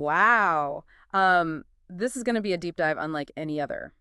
Wow. This is going to be a deep dive unlike any other.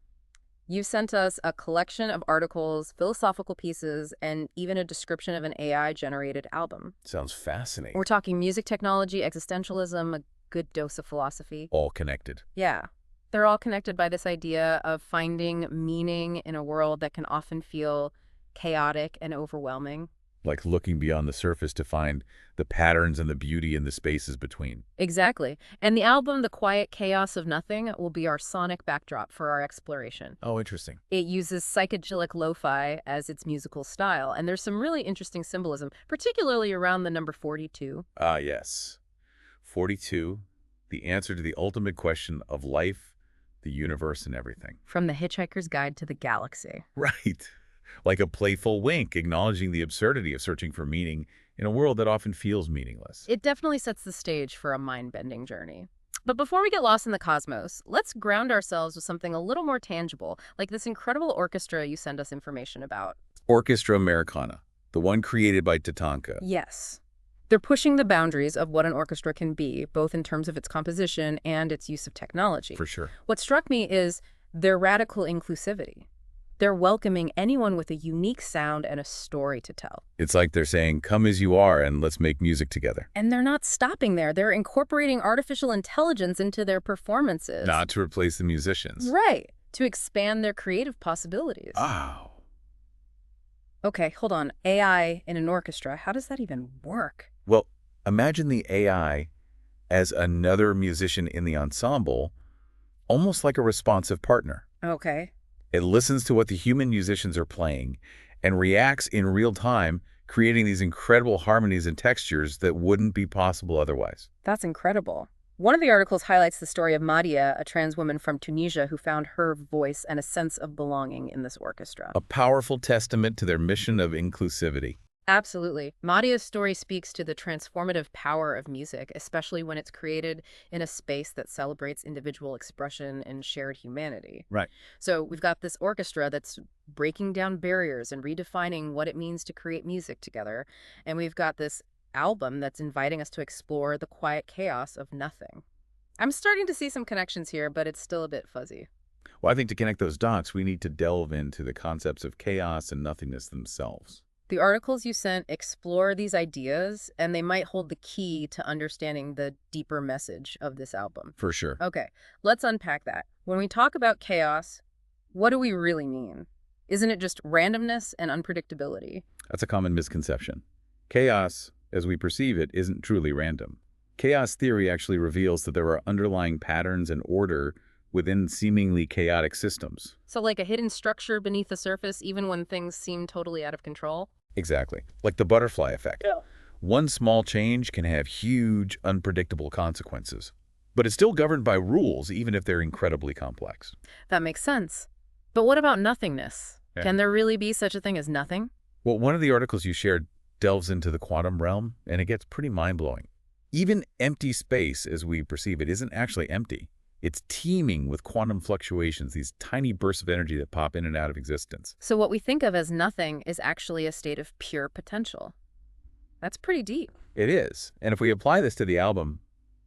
You sent us a collection of articles, philosophical pieces, and even a description of an AI-generated album. Sounds fascinating. We're talking music technology, existentialism, a good dose of philosophy. All connected. Yeah. They're all connected by this idea of finding meaning in a world that can often feel chaotic and overwhelming. Like looking beyond the surface to find the patterns and the beauty in the spaces between. Exactly. And the album, The Quiet Chaos of Nothing, will be our sonic backdrop for our exploration. Oh, interesting. It uses psychedelic lo-fi as its musical style, and there's some really interesting symbolism, particularly around the number 42. Ah, yes. 42, the answer to the ultimate question of life, the universe, and everything. From The Hitchhiker's Guide to the Galaxy. Right. Like a playful wink, acknowledging the absurdity of searching for meaning in a world that often feels meaningless. It definitely sets the stage for a mind-bending journey. But before we get lost in the cosmos, let's ground ourselves with something a little more tangible, like this incredible orchestra you send us information about. Orchestra Americana, the one created by TATANKA. Yes. They're pushing the boundaries of what an orchestra can be, both in terms of its composition and its use of technology. For sure. What struck me is their radical inclusivity. They're welcoming anyone with a unique sound and a story to tell. It's like they're saying, come as you are and let's make music together. And they're not stopping there. They're incorporating artificial intelligence into their performances. Not to replace the musicians. Right. To expand their creative possibilities. Oh. Okay, hold on. AI in an orchestra, how does that even work? Well, imagine the AI as another musician in the ensemble, almost like a responsive partner. Okay. It listens to what the human musicians are playing and reacts in real time, creating these incredible harmonies and textures that wouldn't be possible otherwise. That's incredible. One of the articles highlights the story of Madia, a trans woman from Tunisia who found her voice and a sense of belonging in this orchestra. A powerful testament to their mission of inclusivity. Absolutely. Madia's story speaks to the transformative power of music, especially when it's created in a space that celebrates individual expression and shared humanity. Right. So we've got this orchestra that's breaking down barriers and redefining what it means to create music together. And we've got this album that's inviting us to explore the quiet chaos of nothing. I'm starting to see some connections here, but it's still a bit fuzzy. Well, I think to connect those dots, we need to delve into the concepts of chaos and nothingness themselves. The articles you sent explore these ideas, and they might hold the key to understanding the deeper message of this album. For sure. Okay, let's unpack that. When we talk about chaos, what do we really mean? Isn't it just randomness and unpredictability? That's a common misconception. Chaos, as we perceive it, isn't truly random. Chaos theory actually reveals that there are underlying patterns and order within seemingly chaotic systems. So like a hidden structure beneath the surface, even when things seem totally out of control? Exactly. Like the butterfly effect. Yeah. One small change can have huge, unpredictable consequences. But it's still governed by rules, even if they're incredibly complex. That makes sense. But what about nothingness? Yeah. Can there really be such a thing as nothing? Well, one of the articles you shared delves into the quantum realm, and it gets pretty mind-blowing. Even empty space, as we perceive it, isn't actually empty. It's teeming with quantum fluctuations, these tiny bursts of energy that pop in and out of existence. So what we think of as nothing is actually a state of pure potential. That's pretty deep. It is. And if we apply this to the album,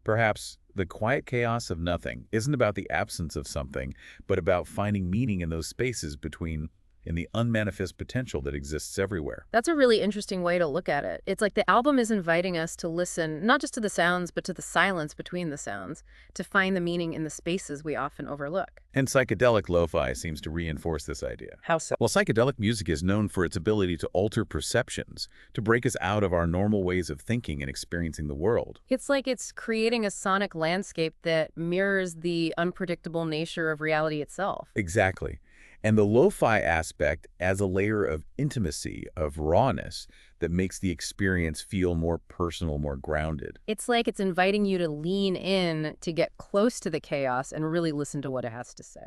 perhaps the quiet chaos of nothing isn't about the absence of something, but about finding meaning in those spaces between in the unmanifest potential that exists everywhere. That's a really interesting way to look at it. It's like the album is inviting us to listen, not just to the sounds, but to the silence between the sounds, to find the meaning in the spaces we often overlook. And psychedelic lo-fi seems to reinforce this idea. How so? Well, psychedelic music is known for its ability to alter perceptions, to break us out of our normal ways of thinking and experiencing the world. It's like it's creating a sonic landscape that mirrors the unpredictable nature of reality itself. Exactly. And the lo-fi aspect adds a layer of intimacy, of rawness, that makes the experience feel more personal, more grounded. It's like it's inviting you to lean in, to get close to the chaos and really listen to what it has to say.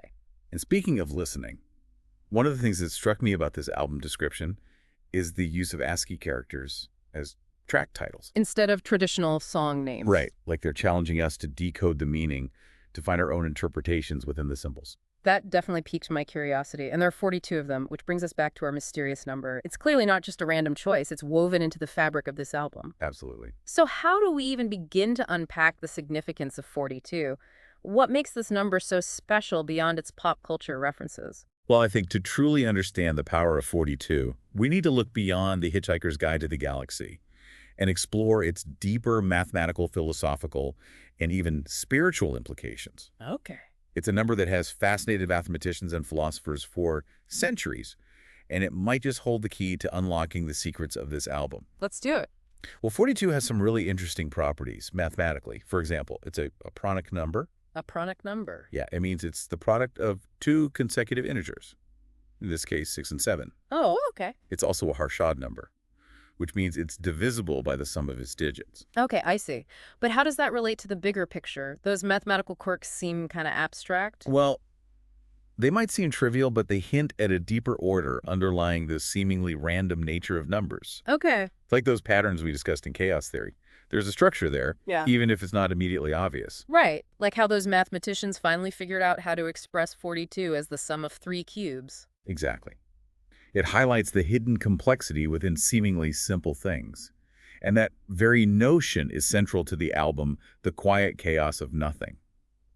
And speaking of listening, one of the things that struck me about this album description is the use of ASCII characters as track titles. Instead of traditional song names. Right, like they're challenging us to decode the meaning, to find our own interpretations within the symbols. That definitely piqued my curiosity. And there are 42 of them, which brings us back to our mysterious number. It's clearly not just a random choice. It's woven into the fabric of this album. Absolutely. So how do we even begin to unpack the significance of 42? What makes this number so special beyond its pop culture references? Well, I think to truly understand the power of 42, we need to look beyond The Hitchhiker's Guide to the Galaxy and explore its deeper mathematical, philosophical, and even spiritual implications. Okay. It's a number that has fascinated mathematicians and philosophers for centuries, and it might just hold the key to unlocking the secrets of this album. Let's do it. Well, 42 has some really interesting properties mathematically. For example, it's a pronic number. A pronic number. Yeah, it means it's the product of two consecutive integers, in this case 6 and 7. Oh, okay. It's also a Harshad number, which means it's divisible by the sum of its digits. Okay, I see. But how does that relate to the bigger picture? Those mathematical quirks seem kind of abstract. Well, they might seem trivial, but they hint at a deeper order underlying the seemingly random nature of numbers. Okay. It's like those patterns we discussed in chaos theory. There's a structure there, Yeah. even if it's not immediately obvious. Right. Like how those mathematicians finally figured out how to express 42 as the sum of 3 cubes. Exactly. It highlights the hidden complexity within seemingly simple things. And that very notion is central to the album, The Quiet Chaos of Nothing.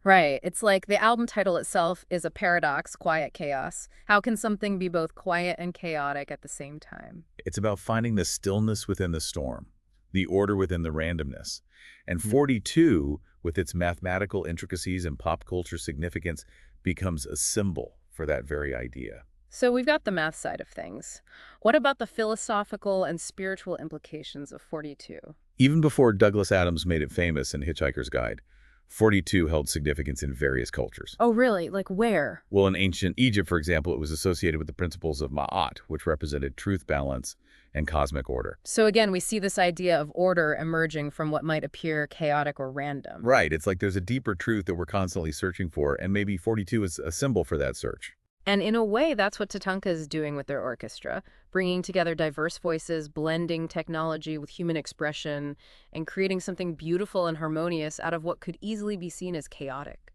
Right. It's like the album title itself is a paradox, quiet chaos. How can something be both quiet and chaotic at the same time? It's about finding the stillness within the storm, the order within the randomness. And 42, with its mathematical intricacies and pop culture significance, becomes a symbol for that very idea. So we've got the math side of things. What about the philosophical and spiritual implications of 42? Even before Douglas Adams made it famous in Hitchhiker's Guide, 42 held significance in various cultures. Oh, really? Like where? Well, in ancient Egypt, for example, it was associated with the principles of Ma'at, which represented truth, balance, and cosmic order. So again, we see this idea of order emerging from what might appear chaotic or random. Right. It's like there's a deeper truth that we're constantly searching for, and maybe 42 is a symbol for that search. And in a way, that's what TATANKA is doing with their orchestra, bringing together diverse voices, blending technology with human expression, and creating something beautiful and harmonious out of what could easily be seen as chaotic.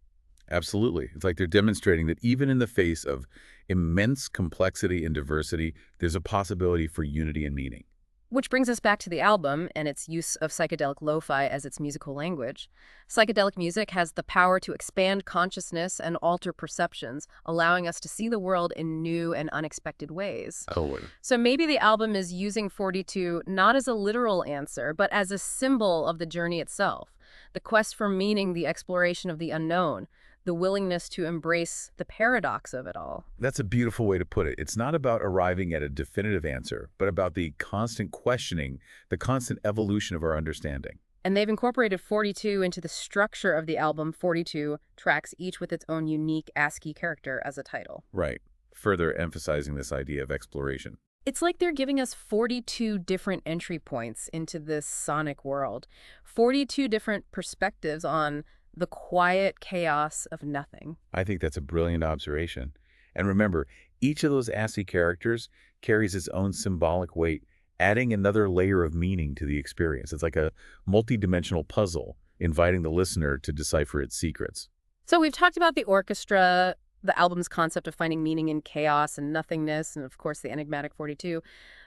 Absolutely. It's like they're demonstrating that even in the face of immense complexity and diversity, there's a possibility for unity and meaning. Which brings us back to the album and its use of psychedelic lo-fi as its musical language. Psychedelic music has the power to expand consciousness and alter perceptions, allowing us to see the world in new and unexpected ways. Oh, So maybe the album is using 42 not as a literal answer, but as a symbol of the journey itself, the quest for meaning, the exploration of the unknown, the willingness to embrace the paradox of it all. that's a beautiful way to put it. It's not about arriving at a definitive answer, but about the constant questioning, the constant evolution of our understanding. And they've incorporated 42 into the structure of the album, 42 tracks, each with its own unique ASCII character as a title. Right. Further emphasizing this idea of exploration. It's like they're giving us 42 different entry points into this sonic world, 42 different perspectives on the quiet chaos of nothing. I think that's a brilliant observation. And remember, each of those ASCII characters carries its own symbolic weight, adding another layer of meaning to the experience. It's like a multi-dimensional puzzle, inviting the listener to decipher its secrets. So we've talked about the orchestra, the album's concept of finding meaning in chaos and nothingness, and of course the enigmatic 42.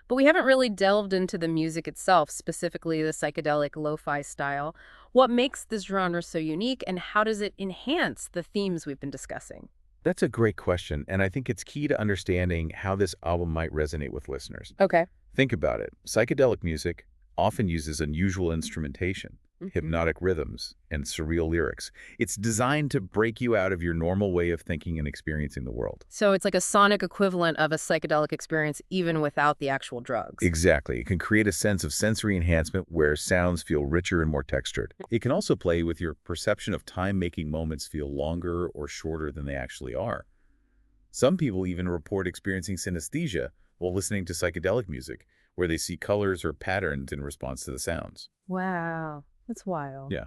But we haven't really delved into the music itself, specifically the psychedelic lo-fi style. What makes this genre so unique, and how does it enhance the themes we've been discussing? That's a great question, and I think it's key to understanding how this album might resonate with listeners. Okay. Think about it. Psychedelic music often uses unusual instrumentation, hypnotic rhythms, and surreal lyrics. It's designed to break you out of your normal way of thinking and experiencing the world. So it's like a sonic equivalent of a psychedelic experience even without the actual drugs. Exactly. It can create a sense of sensory enhancement where sounds feel richer and more textured. It can also play with your perception of time, making moments feel longer or shorter than they actually are. Some people even report experiencing synesthesia while listening to psychedelic music, where they see colors or patterns in response to the sounds. Wow, that's wild. Yeah.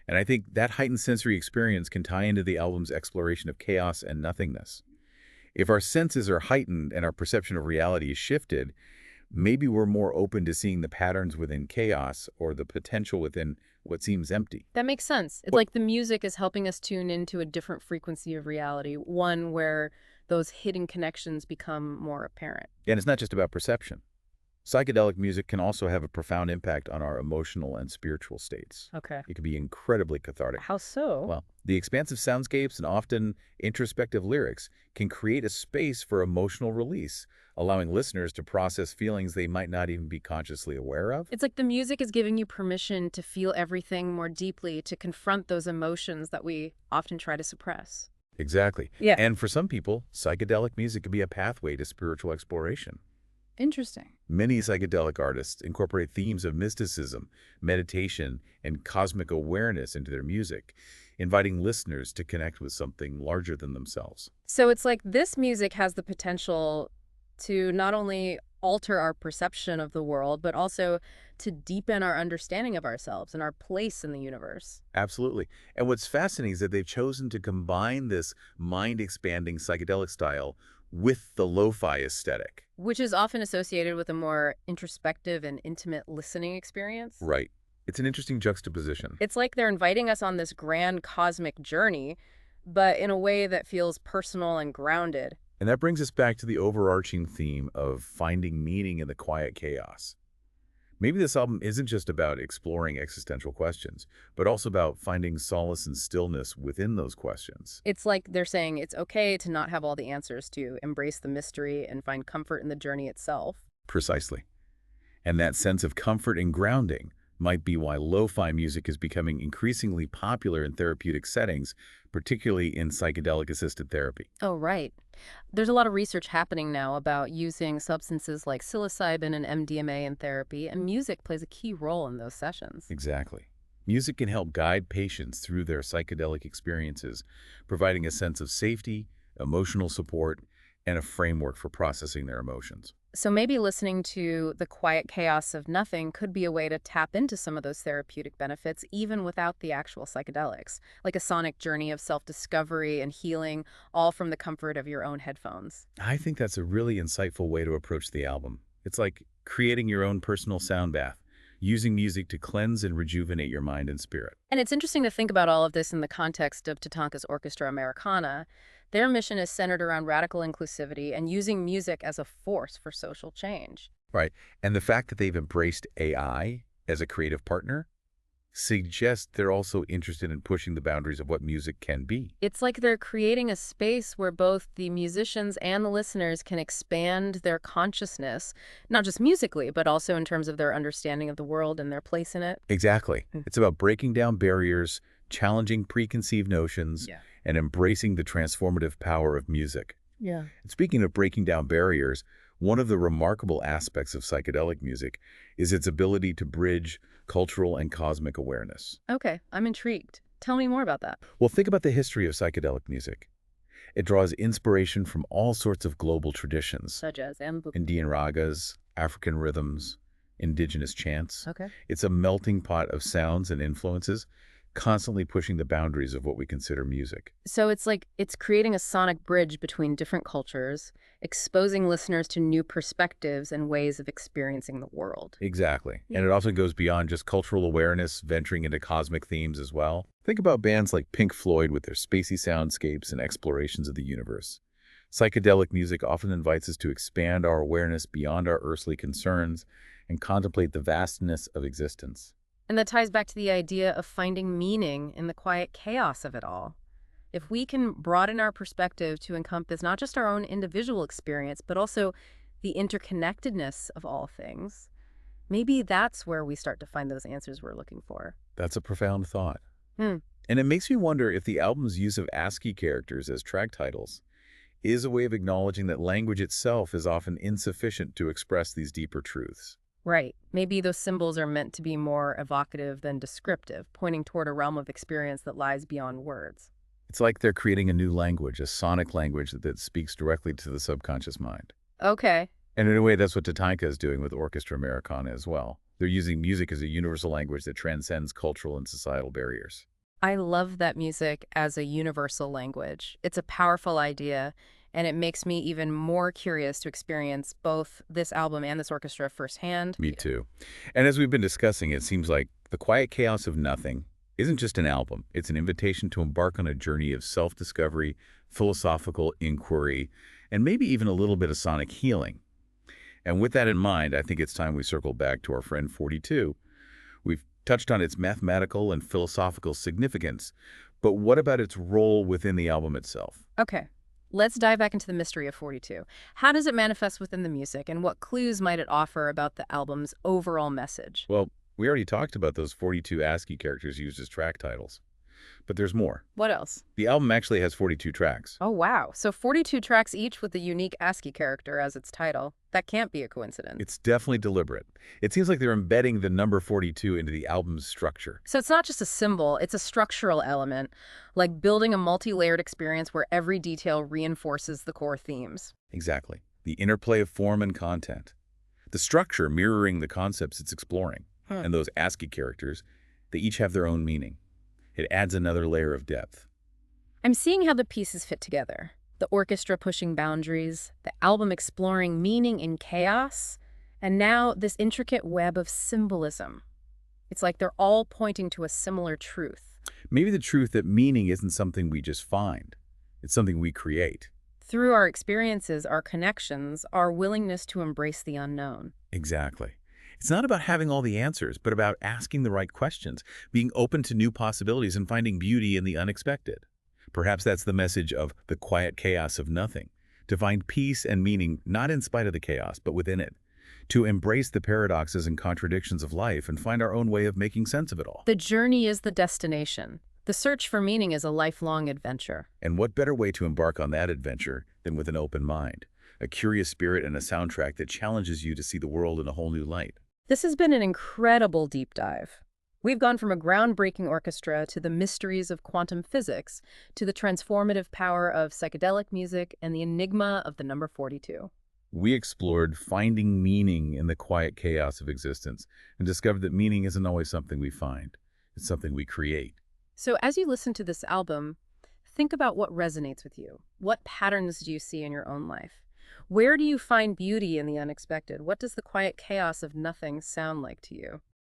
And I think that heightened sensory experience can tie into the album's exploration of chaos and nothingness. If our senses are heightened and our perception of reality is shifted, maybe we're more open to seeing the patterns within chaos or the potential within what seems empty. That makes sense. It's like the music is helping us tune into a different frequency of reality, one where those hidden connections become more apparent. And it's not just about perception. Psychedelic music can also have a profound impact on our emotional and spiritual states. Okay. It can be incredibly cathartic. How so? Well, the expansive soundscapes and often introspective lyrics can create a space for emotional release, allowing listeners to process feelings they might not even be consciously aware of. It's like the music is giving you permission to feel everything more deeply, to confront those emotions that we often try to suppress. Exactly. Yeah. And for some people, psychedelic music can be a pathway to spiritual exploration. Interesting. Many psychedelic artists incorporate themes of mysticism, meditation, and cosmic awareness into their music, inviting listeners to connect with something larger than themselves. So it's like this music has the potential to not only alter our perception of the world, but also to deepen our understanding of ourselves and our place in the universe. Absolutely. And what's fascinating is that they've chosen to combine this mind-expanding psychedelic style with the lo-fi aesthetic. Which is often associated with a more introspective and intimate listening experience. Right. It's an interesting juxtaposition. It's like they're inviting us on this grand cosmic journey, but in a way that feels personal and grounded. And that brings us back to the overarching theme of finding meaning in the quiet chaos. Maybe this album isn't just about exploring existential questions, but also about finding solace and stillness within those questions. It's like they're saying it's okay to not have all the answers, to embrace the mystery and find comfort in the journey itself. Precisely. And that sense of comfort and grounding might be why lo-fi music is becoming increasingly popular in therapeutic settings, particularly in psychedelic-assisted therapy. Oh, right. There's a lot of research happening now about using substances like psilocybin and MDMA in therapy, and music plays a key role in those sessions. Exactly. Music can help guide patients through their psychedelic experiences, providing a sense of safety, emotional support, and a framework for processing their emotions. So maybe listening to the quiet chaos of nothing could be a way to tap into some of those therapeutic benefits, even without the actual psychedelics, like a sonic journey of self-discovery and healing, all from the comfort of your own headphones. I think that's a really insightful way to approach the album. It's like creating your own personal sound bath, using music to cleanse and rejuvenate your mind and spirit. And it's interesting to think about all of this in the context of Tatanka's Orchestra Americana. Their mission is centered around radical inclusivity and using music as a force for social change. Right. And the fact that they've embraced AI as a creative partner suggests they're also interested in pushing the boundaries of what music can be. It's like they're creating a space where both the musicians and the listeners can expand their consciousness, not just musically, but also in terms of their understanding of the world and their place in it. Exactly. It's about breaking down barriers, challenging preconceived notions, Yeah. and embracing the transformative power of music. Yeah. And speaking of breaking down barriers, one of the remarkable aspects of psychedelic music is its ability to bridge cultural and cosmic awareness. Okay, I'm intrigued. Tell me more about that. Well, think about the history of psychedelic music. It draws inspiration from all sorts of global traditions: Such as Indian ragas, African rhythms, indigenous chants. Okay. It's a melting pot of sounds and influences, constantly pushing the boundaries of what we consider music. So it's like it's creating a sonic bridge between different cultures, exposing listeners to new perspectives and ways of experiencing the world. Exactly. And it also goes beyond just cultural awareness, venturing into cosmic themes as well. Think about bands like Pink Floyd with their spacey soundscapes and explorations of the universe. Psychedelic music often invites us to expand our awareness beyond our earthly concerns and contemplate the vastness of existence. And that ties back to the idea of finding meaning in the quiet chaos of it all. If we can broaden our perspective to encompass not just our own individual experience, but also the interconnectedness of all things, maybe that's where we start to find those answers we're looking for. That's a profound thought. Hmm. And it makes me wonder if the album's use of ASCII characters as track titles is a way of acknowledging that language itself is often insufficient to express these deeper truths. Right. Maybe those symbols are meant to be more evocative than descriptive, pointing toward a realm of experience that lies beyond words. It's like they're creating a new language, a sonic language that speaks directly to the subconscious mind. Okay. And in a way, that's what TATANKA is doing with Orchestra Americana as well. They're using music as a universal language that transcends cultural and societal barriers. I love that music as a universal language. It's a powerful idea, and it makes me even more curious to experience both this album and this orchestra firsthand. Me too. And as we've been discussing, it seems like The Quiet Chaos of Nothing isn't just an album. It's an invitation to embark on a journey of self-discovery, philosophical inquiry, and maybe even a little bit of sonic healing. And with that in mind, I think it's time we circle back to our friend 42. We've touched on its mathematical and philosophical significance, but what about its role within the album itself? Okay, let's dive back into the mystery of 42. How does it manifest within the music, and what clues might it offer about the album's overall message? Well, we already talked about those 42 ASCII characters used as track titles. But there's more. What else? The album actually has 42 tracks. Oh, wow. So 42 tracks each with a unique ASCII character as its title. That can't be a coincidence. It's definitely deliberate. It seems like they're embedding the number 42 into the album's structure. So it's not just a symbol, it's a structural element, like building a multi-layered experience where every detail reinforces the core themes. Exactly. The interplay of form and content. The structure mirroring the concepts it's exploring. And those ASCII characters, they each have their own meaning. It adds another layer of depth. I'm seeing how the pieces fit together. The orchestra pushing boundaries, the album exploring meaning in chaos, and now this intricate web of symbolism. It's like they're all pointing to a similar truth. Maybe the truth that meaning isn't something we just find. It's something we create. Through our experiences, our connections, our willingness to embrace the unknown. Exactly. It's not about having all the answers, but about asking the right questions, being open to new possibilities, and finding beauty in the unexpected. Perhaps that's the message of The Quiet Chaos of Nothing, to find peace and meaning not in spite of the chaos, but within it, to embrace the paradoxes and contradictions of life and find our own way of making sense of it all. The journey is the destination. The search for meaning is a lifelong adventure. And what better way to embark on that adventure than with an open mind, a curious spirit, and a soundtrack that challenges you to see the world in a whole new light? This has been an incredible deep dive. We've gone from a groundbreaking orchestra to the mysteries of quantum physics to the transformative power of psychedelic music and the enigma of the number 42. We explored finding meaning in the quiet chaos of existence and discovered that meaning isn't always something we find. It's something we create. So as you listen to this album, think about what resonates with you. What patterns do you see in your own life? Where do you find beauty in the unexpected? What does the quiet chaos of nothing sound like to you?